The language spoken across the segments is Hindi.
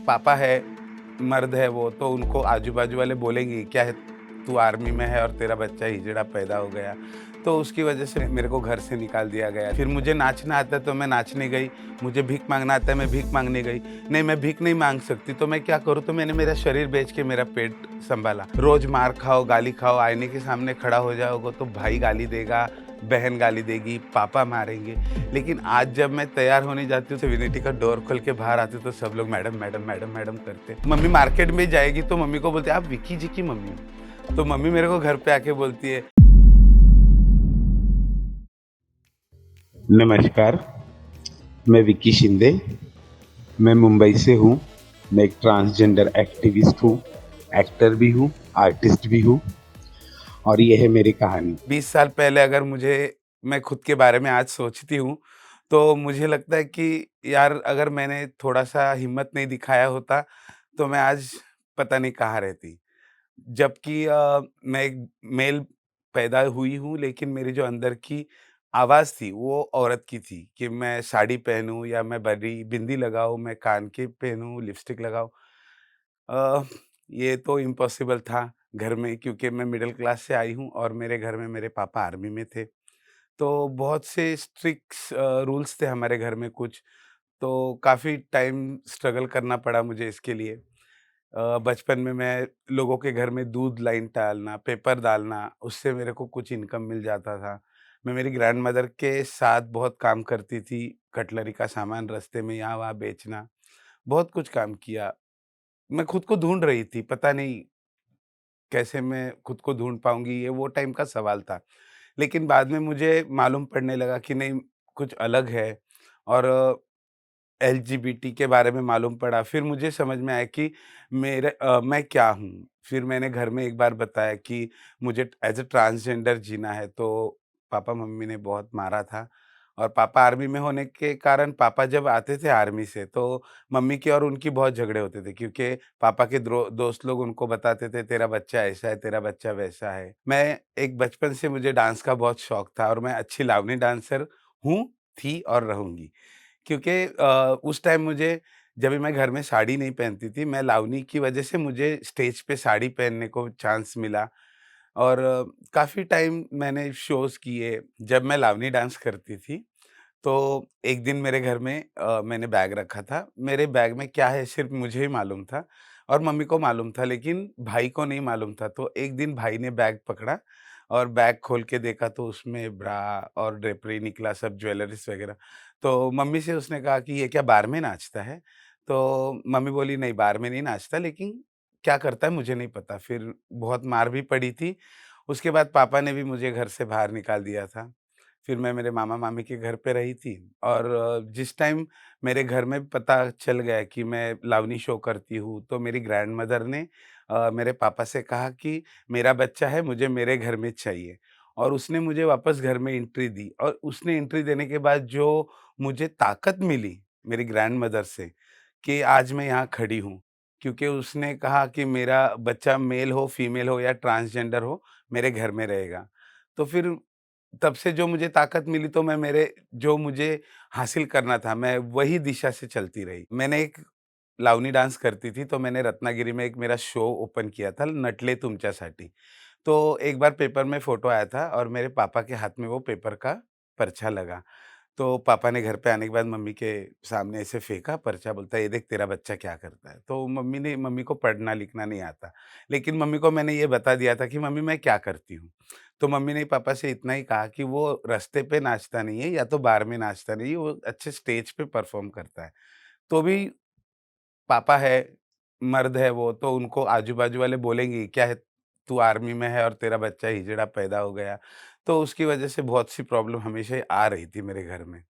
पापा है, मर्द है वो, तो उनको आजू-बाजू वाले बोलेंगे, "क्या है, तू आर्मी में है और तेरा बच्चा हिजड़ा पैदा हो गया।" तो उसकी वजह से मेरे को घर से निकाल दिया गया। फिर मुझे नाचना आता है तो मैं नाचने गई, मुझे भीख माँगना आता है मैं भीख माँगने गई। नहीं, मैं भीख नहीं माँग सकती तो मैं क्या करूँ? तो मैंने मेरा शरीर बेच के मेरा पेट सँभाला। रोज़ मार खाओ, गाली खाओ, आईने के सामने खड़ा हो जाओगे तो भाई गाली देगा, बहन गाली देगी, पापा मारेंगे। लेकिन आज जब मैं तैयार होने जाती हूँ, तो विनिटी का डोर खोल के बाहर आती हूँ, तो सब लोग मैडम, मैडम, मैडम, मैडम करते। मम्मी मार्केट में जाएगी, तो मम्मी को बोलती है, "आप विक्की जी की मम्मी हो?" तो मम्मी मेरे को घर पे आके बोलती है, "नमस्कार, मैं विक्की शिंदे, मैं मुंबई से हूँ। मैं एक ट्रांसजेंडर एक्टिविस्ट हूँ, एक्टर भी हूँ, आर्टिस्ट भी हूँ और ये है मेरी कहानी।" 20 साल पहले अगर मैं खुद के बारे में आज सोचती हूँ, तो मुझे लगता है कि यार अगर मैंने थोड़ा-सा हिम्मत नहीं दिखाया होता, तो मैं आज पता नहीं कहाँ रहती। जबकि मैं एक मेल पैदा हुई हूँ, लेकिन मेरी जो अंदर की आवाज़ थी, वो औरत की थी कि मैं साड़ी पहनूँ या मैं बड़ी बिंदी लगाऊँ, मैं कान के पहनूँ, लिपस्टिक लगाऊँ। अ, ये तो इम्पॉसिबल था घर में क्योंकि मैं मिडल क्लास से आई हूँ और मेरे घर में मेरे पापा आर्मी में थे। तो बहुत से स्ट्रिक्ट्स रूल्स थे हमारे घर में कुछ, तो काफ़ी टाइम स्ट्रगल करना पड़ा मुझे इसके लिए। बचपन में मैं लोगों के घर में दूध लाइन डालना, पेपर डालना, उससे मेरे को कुछ इनकम मिल जाता था। मैं मेरी ग्रैंडमदर के साथ बहुत काम करती थी, कटलरी का सामान रास्ते में यहाँ-वहाँ बेचना, बहुत कुछ काम किया। मैं खुद को ढूँढ रही थी, पता नहीं कैसे मैं खुद को ढूँढ पाऊँगी, ये वो टाइम का सवाल था। लेकिन बाद में मुझे मालूम पड़ने लगा कि नहीं, कुछ अलग है और एलजीबीटी के बारे में मालूम पड़ा। फिर मुझे समझ में आया कि मैं क्या हूँ? फिर मैंने घर में एक बार बताया कि मुझे एज़ अ ट्रांसजेंडर जीना है, तो पापा-मम्मी ने बहुत मारा था और पापा आर्मी में होने के कारण पापा जब आते थे आर्मी से, तो मम्मी की और उनकी बहुत झगड़े होते थे क्योंकि पापा के दोस्त लोग उनको बताते थे, "तेरा बच्चा ऐसा है, तेरा बच्चा वैसा है।" मैं एक बचपन से मुझे डांस का बहुत शौक था और मैं अच्छी लावनी डांसर हूँ, थी और रहूँगी। क्योंकि उस टाइम मुझे जब भी मैं घर में साड़ी नहीं पहनती थी, मैं लावनी की वजह से मुझे स्टेज पे साड़ी पहनने को चांस मिला और काफ़ी टाइम मैंने शोज़ किए। जब मैं लावनी डांस करती थी, तो एक दिन मेरे घर में मैंने बैग रखा था। मेरे बैग में क्या है सिर्फ़ मुझे ही मालूम था और मम्मी को मालूम था, लेकिन भाई को नहीं मालूम था। तो एक दिन भाई ने बैग पकड़ा और बैग खोल के देखा तो उसमें ब्रा और ड्रेपरी निकला, सब ज्वेलरीज़ वग़ैरह। तो मम्मी से उसने कहा कि, "ये क्या बार में नाचता है?" तो मम्मी बोली, "नहीं, बार में नहीं नाचता, लेकिन क्या करता है मुझे नहीं पता।" फिर बहुत मार भी पड़ी थी। उसके बाद पापा ने भी मुझे घर से बाहर निकाल दिया था। फिर मैं मेरे मामा-मामी के घर पे रही थी और जिस टाइम मेरे घर में पता चल गया कि मैं लावनी शो करती हूँ, तो मेरी ग्रैंडमदर ने मेरे पापा से कहा कि मेरा बच्चा है, मुझे मेरे घर में चाहिए और उसने मुझे वापस घर में एंट्री दी और उसने एंट्री देने के बाद जो मुझे ताकत मिली मेरी ग्रैंडमदर से कि आज मैं यहाँ खड़ी हूँ, क्योंकि उसने कहा कि मेरा बच्चा मेल हो, फीमेल हो या ट्रांसजेंडर हो, मेरे घर में रहेगा। तो फिर तब से जो मुझे ताकत मिली तो मैं मेरे जो मुझे हासिल करना था, मैं वही दिशा से चलती रही। मैंने एक लावणी डान्स करती थी, तो मैंने रत्नागिरी में एक मेरा शो ओपन किया था, नटले तुमच्यासाठी। तो एक बार पेपर में फ़ोटो आया था और मेरे पापा के हाथ में वो पेपर का पर्चा लगा। तो पापा ने घर पे आने के बाद मम्मी के सामने ऐसे फेंका पर्चा, बोलता है, "ये देख तेरा बच्चा क्या करता है।" तो मम्मी को पढ़ना-लिखना नहीं आता। लेकिन मम्मी को मैंने ये बता दिया था कि मम्मी मैं क्या करती हूँ। तो मम्मी ने पापा से इतना ही कहा कि वो रास्ते पे नाचता नहीं है या तो बार में नाचता नहीं है, वो अच्छे स्टेज पे परफ़ॉर्म करता है। तो भी पापा है, मर्द है वो, तो उनको आजू-बाजू वाले बोलेंगे, "क्या है, तू आर्मी में है और तेरा बच्चा हिजड़ा पैदा हो गया।" तो उसकी वजह से बहुत सी प्रॉब्लम हमेशा ही आ रही थी मेरे घर में।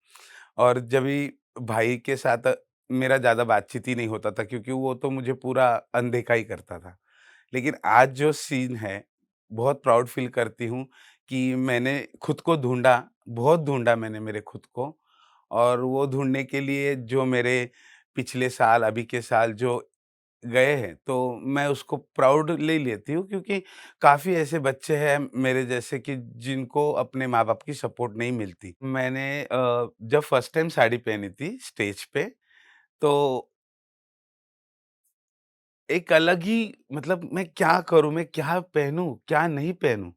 और जब भी भाई के साथ मेरा ज़्यादा बातचीत ही नहीं होता था क्योंकि वो तो मुझे पूरा अनदेखा ही करता था। लेकिन आज जो सीन है, बहुत प्राउड फ़ील करती हूँ कि मैंने खुद को ढूँढा, बहुत ढूँढा मैंने मेरे खुद को और वो ढूँढने के लिए जो मेरे पिछले साल, अभी के साल जो गए हैं, तो मैं उसको प्राउडली लेती हूँ क्योंकि काफ़ी ऐसे बच्चे हैं मेरे जैसे कि जिनको अपने माँ-बाप की सपोर्ट नहीं मिलती। मैंने जब फर्स्ट टाइम साड़ी पहनी थी स्टेज पे, तो एक अलग ही मतलब मैं क्या करूँ, मैं क्या पहनूँ, क्या नहीं पहनूँ?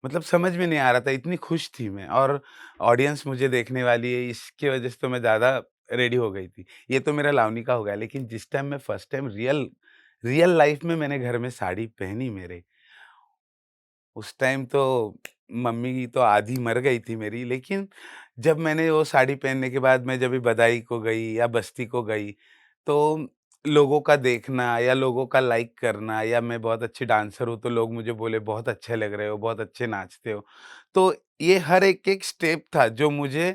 मतलब समझ में नहीं आ रहा था, इतनी खुश थी मैं और ऑडियंस मुझे देखने वाली है, इसकी वजह से तो मैं ज़्यादा रेडी हो गई थी। ये तो मेरा लावनी का हो गया, लेकिन जिस टाइम मैं first time real real life में मैंने घर में साड़ी पहनी मेरे, उस टाइम तो मम्मी तो आधी मर गई थी मेरी, लेकिन जब मैंने वो साड़ी पहनने के बाद मैं जब भी बदाई को गई या बस्ती को गई, तो लोगों का देखना या लोगों का लाइक करना या मैं बहुत अच्छी डांसर हूँ, तो लोग मुझे बोले, "बहुत अच्छे लग रहे हो, बहुत अच्छे नाचते हो।" तो ये हर एक-एक स्टेप था जो मुझे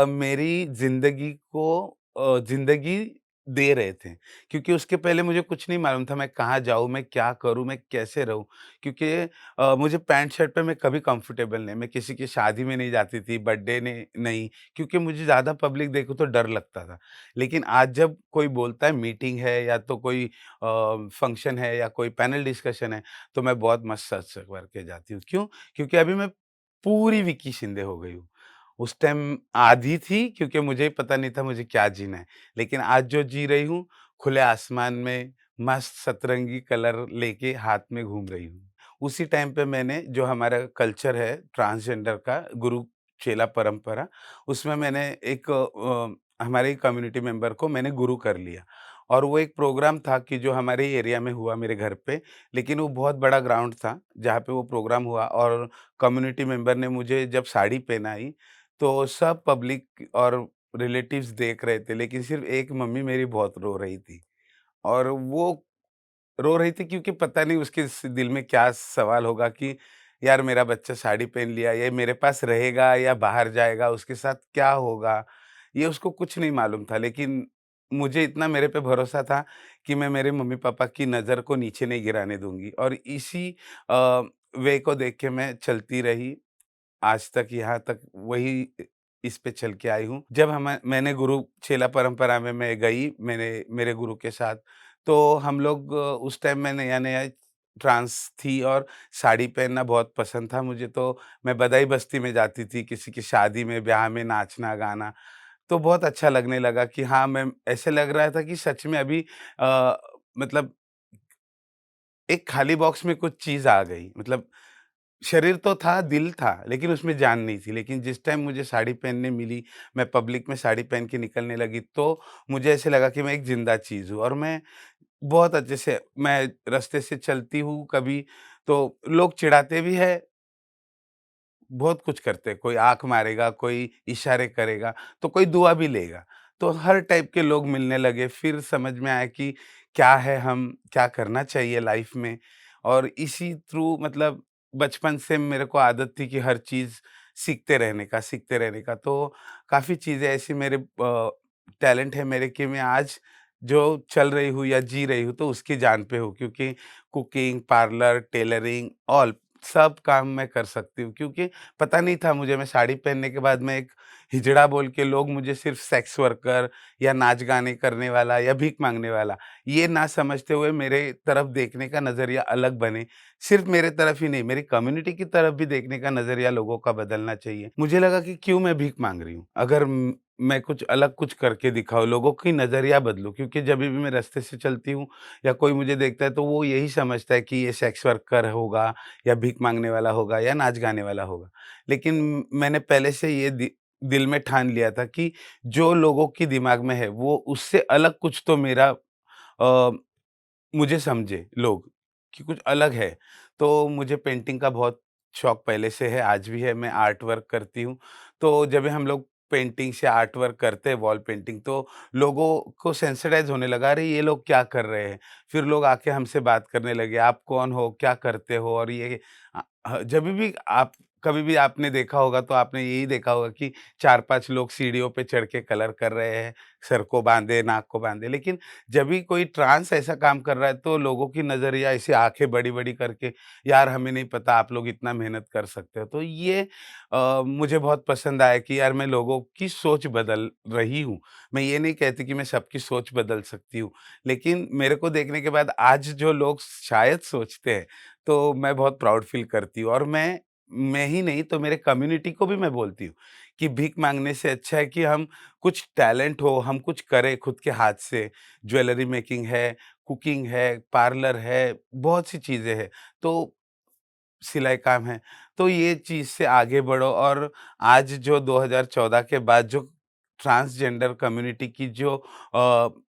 मेरी ज़िंदगी को ज़िंदगी दे रहे थे। क्योंकि उसके पहले मुझे कुछ नहीं मालूम था, मैं कहाँ जाऊँ, मैं क्या करूँ, मैं कैसे रहूँ? क्योंकि मुझे पैंट शर्ट पे मैं कभी कंफर्टेबल नहीं, मैं किसी की शादी में नहीं जाती थी, बर्थडे ने नहीं, क्योंकि मुझे ज़्यादा पब्लिक देखूँ तो डर लगता था। लेकिन आज जब कोई बोलता है मीटिंग है या तो कोई फंक्शन है या कोई पैनल डिस्कशन है, तो मैं बहुत मस्त सज-सवर के जाती हूँ। क्यों? क्योंकि अभी मैं पूरी विक्की शिंदे हो गई हूँ। उस टाइम आधी थी क्योंकि मुझे पता नहीं था मुझे क्या जीना है। लेकिन आज जो जी रही हूँ, खुले आसमान में मस्त सतरंगी कलर लेके हाथ में घूम रही हूँ। उसी टाइम पे मैंने जो हमारा कल्चर है ट्रांसजेंडर का गुरु चेला परंपरा, उसमें मैंने एक हमारे कम्युनिटी मेंबर को मैंने गुरु कर लिया। और वो एक प्रोग्राम था कि जो हमारे ही एरिया में हुआ मेरे घर पे, लेकिन वो बहुत बड़ा ग्राउंड था, जहाँ पे वो प्रोग्राम हुआ और कम्युनिटी मेंबर ने मुझे जब साड़ी पहनाई, तो सब पब्लिक और रिलेटिव्स देख रहे थे, लेकिन सिर्फ़ एक मम्मी मेरी बहुत रो रही थी। और वो रो रही थी क्योंकि पता नहीं उसके दिल में क्या सवाल होगा कि यार मेरा बच्चा साड़ी पहन लिया, ये मेरे पास रहेगा या बाहर जाएगा, उसके साथ क्या होगा? ये उसको कुछ नहीं मालूम था, लेकिन मुझे इतना मेरे पे भरोसा था कि मैं मेरे मम्मी-पापा की नज़र को नीचे नहीं गिराने दूँगी और इसी अ, वे को देख के मैं चलती रही। आज तक यहाँ तक वही इस पे चल के आई हूँ। जब मैंने गुरु चेला परंपरा में मैं गई मेरे गुरु के साथ, तो हम लोग उस टाइम मैं नया-नया ट्रांस थी और साड़ी पहनना बहुत पसंद था मुझे, तो मैं बदाई बस्ती में जाती थी, किसी की शादी में, ब्याह में नाचना-गाना, तो बहुत अच्छा लगने लगा कि हाँ, मैं ऐसे लग रहा था कि सच में अभी मतलब एक खाली बॉक्स में कुछ चीज़ आ गई। मतलब शरीर तो था, दिल था, लेकिन उसमें जान नहीं थी। लेकिन जिस टाइम मुझे साड़ी पहनने मिली, मैं पब्लिक में साड़ी पहन के निकलने लगी, तो मुझे ऐसे लगा कि मैं एक ज़िंदा चीज़ हूँ और मैं बहुत अच्छे से मैं रास्ते से चलती हूँ कभी, तो लोग चिढ़ाते भी हैं, बहुत कुछ करते हैं, कोई आँख मारेगा, कोई इशारे करेगा, तो कोई दुआ भी लेगा। तो हर टाइप के लोग मिलने लगे, फिर समझ में आया कि क्या है हम, क्या करना चाहिए लाइफ़ में और इसी थ्रू मतलब बचपन से मेरे को आदत थी कि हर चीज़ सीखते रहने का। तो काफ़ी चीज़ें ऐसी मेरे टैलेंट है मेरे कि मैं आज जो चल रही हूँ या जी रही हूँ, तो उसकी जान पे हूँ क्योंकि कुकिंग, पार्लर, टेलरिंग ऑल सब काम मैं कर सकती हूँ क्योंकि पता नहीं था मुझे मैं साड़ी पहनने के बाद मैं एक हिजड़ा बोल के लोग मुझे सिर्फ सेक्स वर्कर या नाच गाने करने वाला या भीख मांगने वाला ये ना समझते हुए मेरे तरफ देखने का नजरिया अलग बने। सिर्फ मेरे तरफ ही नहीं, मेरी कम्युनिटी की तरफ भी देखने का नजरिया लोगों का बदलना चाहिए। मुझे लगा कि क्यों मैं भीख मांग रही हूँ, अगर मैं कुछ अलग कुछ करके दिखाऊं, लोगों की नजरिया बदलूं, क्योंकि जब भी मैं रास्ते से चलती हूँ या कोई मुझे देखता है तो वो यही समझता है कि ये सेक्स वर्कर होगा या भीख माँगने वाला होगा या नाच गाने वाला होगा। लेकिन मैंने पहले से ये दिल में ठान लिया था कि जो लोगों की दिमाग में है वो उससे अलग कुछ तो मेरा मुझे समझे लोग कि कुछ अलग है। तो मुझे पेंटिंग का बहुत शौक पहले से है, आज भी है, मैं आर्ट वर्क करती हूँ। तो जब भी हम लोग पेंटिंग से आर्ट वर्क करते हैं, वॉल पेंटिंग, तो लोगों को सेंसिटाइज़ होने लगा, अरे ये लोग क्या कर रहे हैं? फिर लोग आके हमसे बात करने लगे, आप कौन हो? क्या करते हो? और ये जभी भी आप कभी भी आपने देखा होगा तो आपने यही देखा होगा कि 4-5 लोग सीढ़ियों पे चढ़ के कलर कर रहे हैं, सर को बाँधे, नाक को बाँधे। लेकिन जब भी कोई ट्रांस ऐसा काम कर रहा है तो लोगों की नज़रिया ऐसे आँखें बड़ी-बड़ी करके, यार हमें नहीं पता आप लोग इतना मेहनत कर सकते हो। तो ये मुझे बहुत पसंद आया कि यार मैं लोगों की सोच बदल रही हूँ। मैं ये नहीं कहती कि मैं सबकी सोच बदल सकती हूँ, लेकिन मेरे को देखने के बाद आज जो लोग शायद सोचते हैं, तो मैं बहुत प्राउड फ़ील करती हूँ और मैं ही नहीं तो मेरे कम्युनिटी को भी मैं बोलती हूँ कि भीख माँगने से अच्छा है कि हम कुछ टैलेंट हो, हम कुछ करें खुद के हाथ से। ज्वेलरी मेकिंग है, कुकिंग है, पार्लर है, बहुत सी चीज़ें हैं। तो सिलाई काम है, तो ये चीज़ से आगे बढ़ो और आज जो 2014 के बाद जो ट्रांसजेंडर कम्युनिटी की जो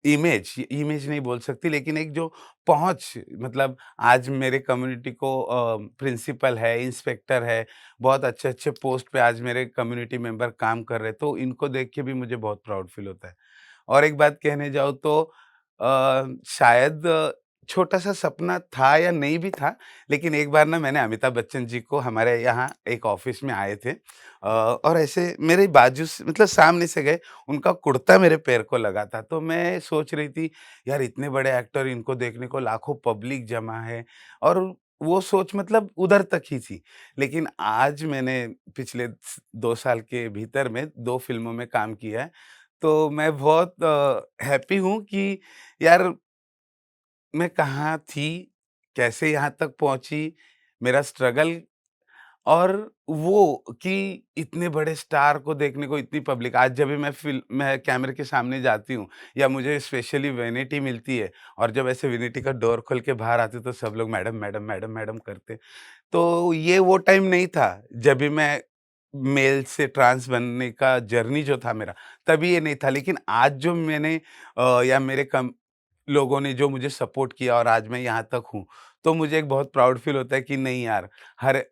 इमेज इमेज नहीं बोल सकती लेकिन एक जो पहुँच मतलब आज मेरे कम्युनिटी को प्रिंसिपल है, इंस्पेक्टर है, बहुत अच्छे-अच्छे पोस्ट पे आज मेरे कम्युनिटी मेंबर काम कर रहे हैं, तो इनको देख के भी मुझे बहुत प्राउड फील होता है। और एक बात कहने जाऊँ तो शायद छोटा-सा सपना था या नहीं भी था, लेकिन एक बार ना मैंने अमिताभ बच्चन जी को हमारे यहाँ एक ऑफ़िस में आए थे और ऐसे मेरे बाजू से मतलब सामने से गए, उनका कुर्ता मेरे पैर को लगा था। तो मैं सोच रही थी, यार इतने बड़े एक्टर इनको देखने को लाखों पब्लिक जमा है और वो सोच मतलब उधर तक ही थी। लेकिन आज मैंने पिछले 2 साल के भीतर में 2 फ़िल्मों में काम किया है, तो मैं बहुत हैप्पी हूँ कि यार मैं कहाँ थी, कैसे यहाँ तक पहुँची, मेरा स्ट्रगल और वो कि इतने बड़े स्टार को देखने को इतनी पब्लिक आज जब भी मैं कैमरे के सामने जाती हूँ या मुझे स्पेशली वैनिटी मिलती है और जब ऐसे वैनिटी का डोर खोल के बाहर आती हूँ, तो सब लोग मैडम, मैडम, मैडम, मैडम करते। तो ये वो टाइम नहीं था, जब भी मैं मेल से ट्रांस बनने का जर्नी जो था मेरा, तभी ये नहीं था। लेकिन आज जो मैंने या मेरे कम लोगों ने जो मुझे सपोर्ट किया और आज मैं यहाँ तक हूँ, तो मुझे एक बहुत प्राउड फ़ील होता है कि नहीं यार,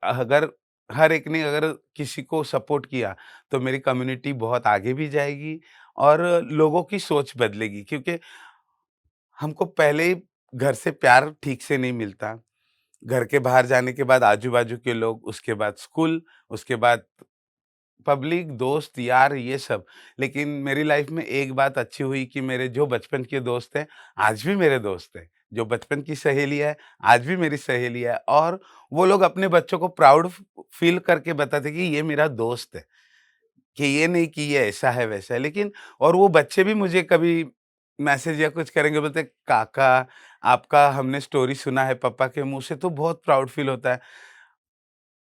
अगर हर एक ने अगर किसी को सपोर्ट किया, तो मेरी कम्युनिटी बहुत आगे भी जाएगी और लोगों की सोच बदलेगी क्योंकि हमको पहले ही घर से प्यार ठीक से नहीं मिलता। घर के बाहर जाने के बाद आजू-बाजू के लोग, उसके बाद स्कूल, उसके बाद पब्लिक, दोस्त, यार ये सब। लेकिन मेरी लाइफ़ में एक बात अच्छी हुई कि मेरे जो बचपन के दोस्त हैं, आज भी मेरे दोस्त हैं। जो बचपन की सहेली है, आज भी मेरी सहेली है और वो लोग अपने बच्चों को प्राउड फ़ील करके बताते हैं कि ये मेरा दोस्त है। कि ये नहीं कि ये ऐसा है, वैसा है। लेकिन और वो बच्चे भी मुझे कभी मैसेज या कुछ करेंगे, बोलते हैं, "काका, आपका हमने स्टोरी सुना है पापा के मुँह से, तो बहुत प्राउड फ़ील होता है।"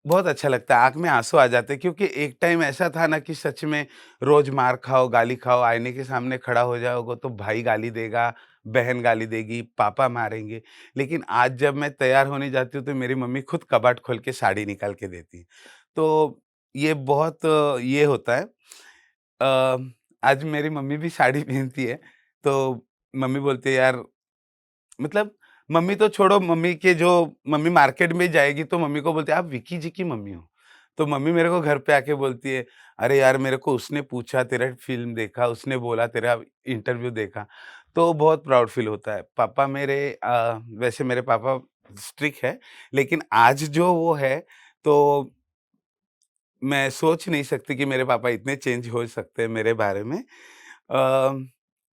बहुत अच्छा लगता है, आँख में आँसू आ जाते हैं क्योंकि एक टाइम ऐसा था ना कि सच में रोज़ मार खाओ, गाली खाओ, आईने के सामने खड़ा हो जाओगे तो भाई गाली देगा, बहन गाली देगी, पापा मारेंगे। लेकिन आज जब मैं तैयार होने जाती हूँ तो मेरी मम्मी खुद कबाट खोल के साड़ी निकाल के देती है। तो ये बहुत ये होता है। अ, आज मेरी मम्मी भी साड़ी पहनती है, तो मम्मी बोलती है, "यार" मतलब मम्मी तो छोड़ो, मम्मी मार्केट में जाएगी तो मम्मी को बोलती है, आप विक्की जी की मम्मी हो। तो मम्मी मेरे को घर पे आके बोलती है, अरे यार मेरे को उसने पूछा, तेरा फ़िल्म देखा, उसने बोला तेरा इंटरव्यू देखा, तो बहुत प्राउड फ़ील होता है। पापा मेरे वैसे मेरे पापा स्ट्रिक्ट है, लेकिन आज जो वो है तो मैं सोच नहीं सकती कि मेरे पापा इतने चेंज हो सकते हैं मेरे बारे में।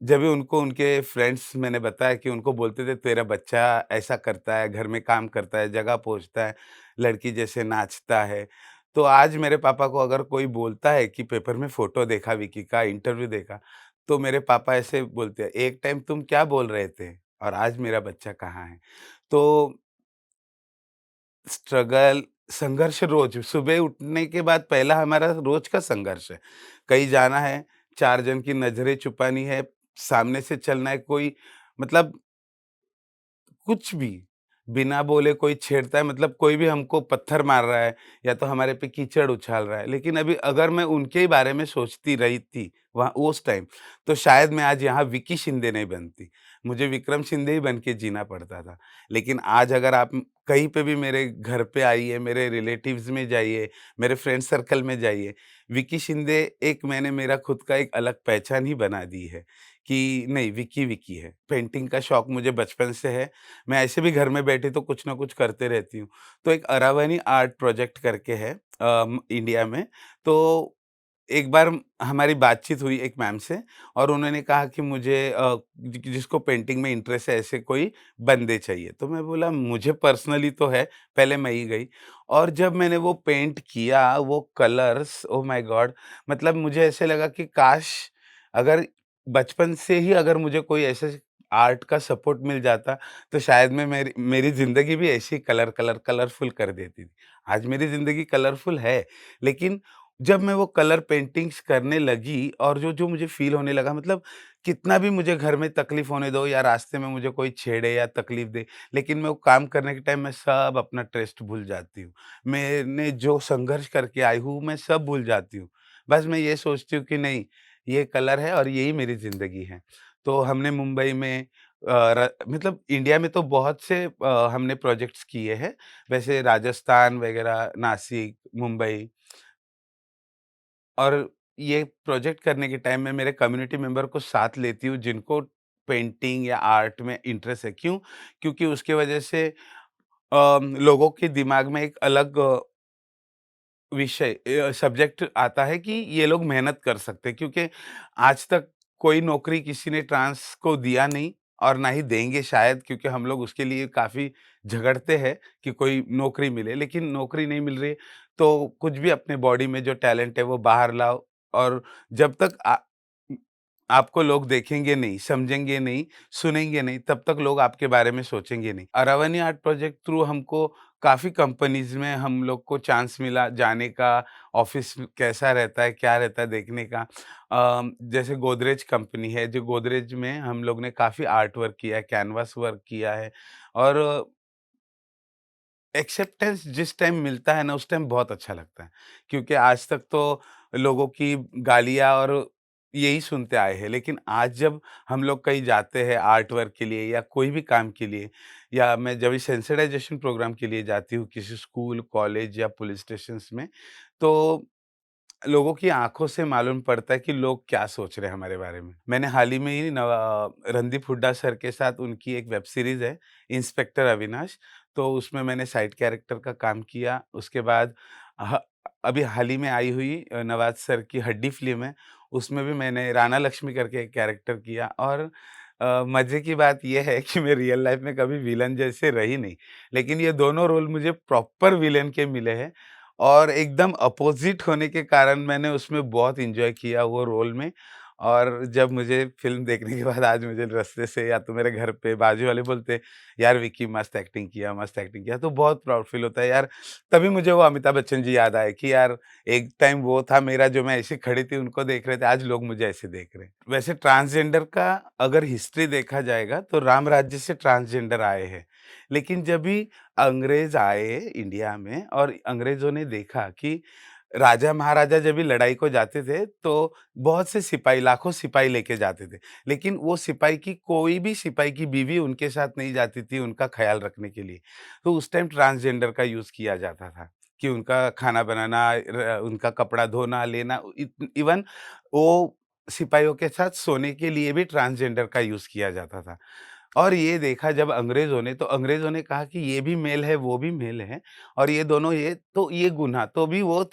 जब भी उनको उनके फ्रेंड्स मैंने बताया कि उनको बोलते थे तेरा बच्चा ऐसा करता है, घर में काम करता है, जगह पोंछता है, लड़की जैसे नाचता है। तो आज मेरे पापा को अगर कोई बोलता है कि पेपर में फ़ोटो देखा विकी का, इंटरव्यू देखा, तो मेरे पापा ऐसे बोलते हैं, "एक टाइम तुम क्या बोल रहे थे और आज मेरा बच्चा कहाँ है?" तो स्ट्रगल, संघर्ष रोज़, सुबह उठने के बाद पहला हमारा रोज़ का संघर्ष है। कहीं जाना है, 4 जन की नज़रें छुपानी है, सामने से चलना है, कोई मतलब कुछ भी, बिना बोले कोई छेड़ता है, मतलब कोई भी हमको पत्थर मार रहा है या तो हमारे पे कीचड़ उछाल रहा है। लेकिन अभी अगर मैं उनके ही बारे में सोचती रही थी वहाँ उस टाइम, तो शायद मैं आज यहाँ विकी शिंदे नहीं बनती। मुझे विक्रम शिंदे ही बन के जीना पड़ता था। लेकिन आज अगर आप कहीं पे भी मेरे घर पे आइए, मेरे रिलेटिव्स में जाइए, मेरे फ्रेंड सर्कल में जाइए, विकी शिंदे एक मैंने मेरा खुद का एक अलग पहचान ही बना दी है कि नहीं, विकी, विकी है। पेंटिंग का शौक मुझे बचपन से है। मैं ऐसे भी घर में बैठी तो कुछ ना कुछ करते रहती हूँ। तो एक अरावली आर्ट प्रोजेक्ट करके है इंडिया में। तो एक बार हमारी बातचीत हुई एक मैम से और उन्होंने कहा कि मुझे जिसको पेंटिंग में इंटरेस्ट है ऐसे कोई बंदे चाहिए। तो मैं बोला मुझे पर्सनली तो है, पहले मैं ही गई और जब मैंने वो पेंट किया, वो कलर्स, ओह माय गॉड! मतलब मुझे ऐसे लगा कि काश अगर बचपन से ही अगर मुझे कोई ऐसे आर्ट का सपोर्ट मिल जाता, तो शायद मैं मेरी मेरी ज़िंदगी भी ऐसी कलरफुल कर देती थी। आज मेरी ज़िंदगी कलरफुल है, लेकिन जब मैं वो कलर पेंटिंग्स करने लगी और जो जो मुझे फ़ील होने लगा मतलब कितना भी मुझे घर में तकलीफ़ होने दो या रास्ते में मुझे कोई छेड़े या तकलीफ़ दे, लेकिन मैं वो काम करने के टाइम मैं सब अपना ट्रस्ट भूल जाती हूँ। मैंने जो संघर्ष करके आई हूँ, मैं सब भूल जाती हूँ। बस मैं ये सोचती हूँ कि नहीं, ये कलर है और यही मेरी ज़िंदगी है। तो हमने मुंबई में मतलब इंडिया में तो बहुत से हमने प्रोजेक्ट्स किए हैं। वैसे राजस्थान वगैरह, नासिक, मुंबई और ये प्रोजेक्ट करने के टाइम में मेरे कम्युनिटी मेंबर को साथ लेती हूँ जिनको पेंटिंग या आर्ट में इंटरेस्ट है। क्यों? क्योंकि उसकी वजह से लोगों के दिमाग में एक अलग सब्जेक्ट आता है कि ये लोग मेहनत कर सकते हैं क्योंकि आज तक कोई नौकरी किसी ने ट्रांस को दिया नहीं और ना ही देंगे शायद क्योंकि हम लोग उसके लिए काफ़ी झगड़ते हैं कि कोई नौकरी मिले, लेकिन नौकरी नहीं मिल रही है, तो कुछ भी अपने बॉडी में जो टैलेंट है वो बाहर लाओ और जब तक आपको लोग देखेंगे नहीं, समझेंगे नहीं, सुनेंगे नहीं, तब तक लोग आपके बारे में सोचेंगे नहीं। अरावनी आर्ट प्रोजेक्ट थ्रू हमको काफ़ी कंपनीज़ में हम लोग को चांस मिला जाने का, ऑफ़िस कैसा रहता है, क्या रहता है देखने का। जैसे गोदरेज कंपनी है, जो गोदरेज में हम लोग ने काफ़ी आर्ट वर्क किया है, कैनवास वर्क किया है और एक्सेप्टेंस जिस टाइम मिलता है ना, उस टाइम बहुत अच्छा लगता है। क्योंकि आज तक तो लोगों की गालियाँ और यही सुनते आए हैं, लेकिन आज जब हम लोग कहीं जाते हैं आर्ट वर्क के लिए या कोई भी काम के लिए या मैं जब सेंसिटाइज़ेशन प्रोग्राम के लिए जाती हूँ किसी स्कूल, कॉलेज या पुलिस स्टेशंस में, तो लोगों की आँखों से मालूम पड़ता है कि लोग क्या सोच रहे हैं हमारे बारे में। मैंने हाल ही में ही रणदीप हुड्डा सर के साथ उनकी एक वेब सीरीज़ है, इंस्पेक्टर अविनाश, तो उसमें मैंने साइड कैरेक्टर का काम किया। उसके बाद ह अभी हाल ही में आई हुई नवाज़ सर की हड्डी फ़िल्म है, उसमें भी मैंने राना लक्ष्मी करके एक कैरेक्टर किया और मज़े की बात ये है कि मैं रियल लाइफ़ में कभी विलन जैसे रही नहीं, लेकिन ये दोनों रोल मुझे प्रॉपर विलेन के मिले हैं और एकदम अपोज़िट होने के कारण मैंने उसमें बहुत एन्जॉय किया वो रोल में और जब मुझे फ़िल्म देखने के बाद आज मुझे रास्ते से या तो मेरे घर पे बाजू वाले बोलते, "यार विक्की मस्त एक्टिंग किया।" तो बहुत प्राउड फ़ील होता है यार। तभी मुझे वो अमिताभ बच्चन जी याद आए कि यार एक टाइम वो था मेरा जो मैं ऐसे खड़ी थी उनको देख रहे थे, आज लोग मुझे ऐसे देख रहे हैं। वैसे ट्रांसजेंडर का अगर हिस्ट्री देखा जाएगा तो राम राज्य से ट्रांसजेंडर आए हैं। लेकिन जब भी अंग्रेज आए इंडिया में और अंग्रेजों ने देखा कि राजा महाराजा जब भी लड़ाई को जाते थे तो बहुत से सिपाही लाखों सिपाही लेके जाते थे, लेकिन वो सिपाही की कोई भी सिपाही की बीवी उनके साथ नहीं जाती थी उनका ख्याल रखने के लिए। तो उस टाइम ट्रांसजेंडर का यूज किया जाता था कि उनका खाना बनाना, उनका कपड़ा धोना लेना, इवन वो सिपाहियों के साथ सोने के लिए भी ट्रांसजेंडर का यूज किया जाता था। और ये देखा जब अंग्रेज़ों ने, तो अंग्रेज़ों ने कहा कि ये भी मेल है, वो भी मेल है और ये दोनों ये गुनाह तो भी वो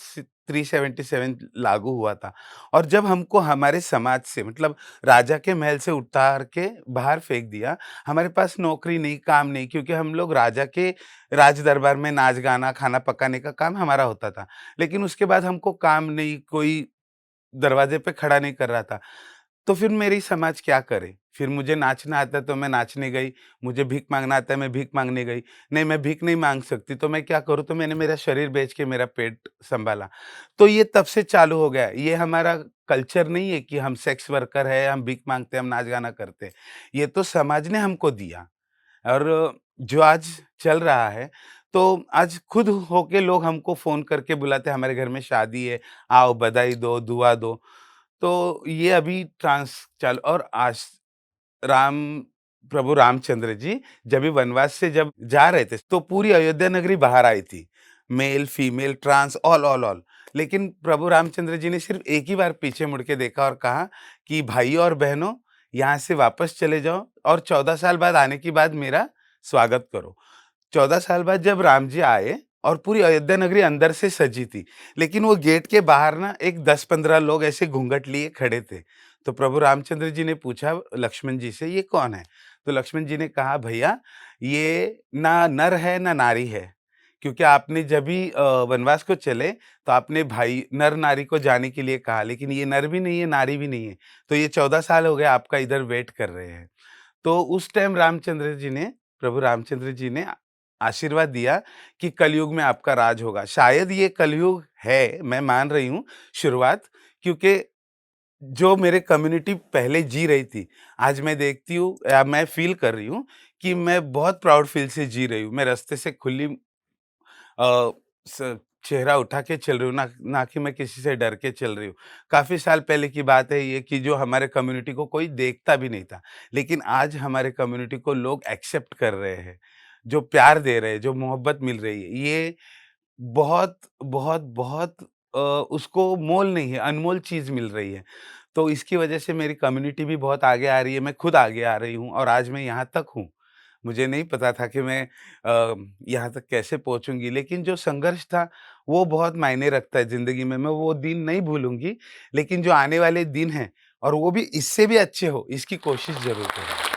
377 लागू हुआ था। और जब हमको हमारे समाज से मतलब राजा के महल से उतार के बाहर फेंक दिया, हमारे पास नौकरी नहीं, काम नहीं क्योंकि हम लोग राजा के राज दरबार में नाच-गाना, खाना पकाने का काम हमारा होता था। लेकिन उसके बाद हमको काम नहीं, कोई दरवाजे पे खड़ा नहीं कर रहा था। तो फिर मेरी समाज क्या करे? फिर मुझे नाचना आता है तो मैं नाचने गई, मुझे भीख माँगना आता है मैं भीख माँगने गई। नहीं मैं भीख नहीं माँग सकती तो मैं क्या करूँ? तो मैंने मेरा शरीर बेच के मेरा पेट सँभाला। तो ये तब से चालू हो गया। ये हमारा कल्चर नहीं है कि हम सेक्स वर्कर हैं, हम भीख माँगते हैं, हम नाच-गाना करते हैं। ये तो समाज ने हमको दिया। और जो आज चल रहा है, तो आज खुद होके लोग हमको फ़ोन करके बुलाते हैं, हमारे घर में शादी है, आओ बधाई दो, दुआ दो। तो ये अभी ट्रांस चल और आज राम प्रभु रामचंद्र जी जब भी वनवास से जब जा रहे थे, तो पूरी अयोध्या नगरी बाहर आई थी। Male, female, trans all. लेकिन प्रभु रामचंद्र जी ने सिर्फ़ एक ही बार पीछे मुड़ के देखा और कहा कि भाइयों और बहनों, यहाँ से वापस चले जाओ और 14 साल बाद आने के बाद मेरा स्वागत करो। 14 साल बाद जब राम जी आए और पूरी अयोध्या नगरी अंदर से सजी थी, लेकिन वो गेट के बाहर ना एक 10-15 लोग ऐसे घूंघट लिए खड़े थे। तो प्रभु रामचंद्र जी ने पूछा लक्ष्मण जी से, "ये कौन है?" तो लक्ष्मण जी ने कहा, "भैया, ये ना नर है, ना नारी है। क्योंकि आपने जब भी वनवास को चले, तो आपने भाई नर-नारी को जाने के लिए कहा, लेकिन ये नर भी नहीं है, नारी भी नहीं है। तो ये 14 साल हो गए आपका इधर वेट कर रहे हैं।" तो उस टाइम रामचंद्र जी ने प्रभु रामचंद्र जी ने आशीर्वाद दिया कि कलयुग में आपका राज होगा। शायद ये कलयुग है, मैं मान रही हूँ शुरुआत, क्योंकि जो मेरे कम्युनिटी पहले जी रही थी, आज मैं देखती हूँ या मैं फ़ील कर रही हूँ कि मैं बहुत प्राउड फ़ील से जी रही हूँ। मैं रास्ते से खुली अ, स चेहरा उठा के चल रही हूँ, ना ना कि मैं किसी से डर के चल रही हूँ। काफ़ी साल पहले की बात है ये कि जो हमारे कम्युनिटी को कोई देखता भी नहीं था, लेकिन आज हमारे कम्युनिटी को लोग एक्सेप्ट कर रहे हैं, जो प्यार दे रहे हैं, जो मोहब्बत मिल रही है, ये बहुत, बहुत, बहुत उसको मोल नहीं है, अनमोल चीज़ मिल रही है। तो इसकी वजह से मेरी कम्युनिटी भी बहुत आगे आ रही है, मैं खुद आगे आ रही हूँ और आज मैं यहाँ तक हूँ। मुझे नहीं पता था कि मैं यहाँ तक कैसे पहुँचूँगी, लेकिन जो संघर्ष था, वो बहुत मायने रखता है ज़िंदगी में। मैं वो दिन नहीं भूलूँगी, लेकिन जो आने वाले दिन हैं और वो भी इससे भी अच्छे हो, इसकी कोशिश ज़रूर करूँगी।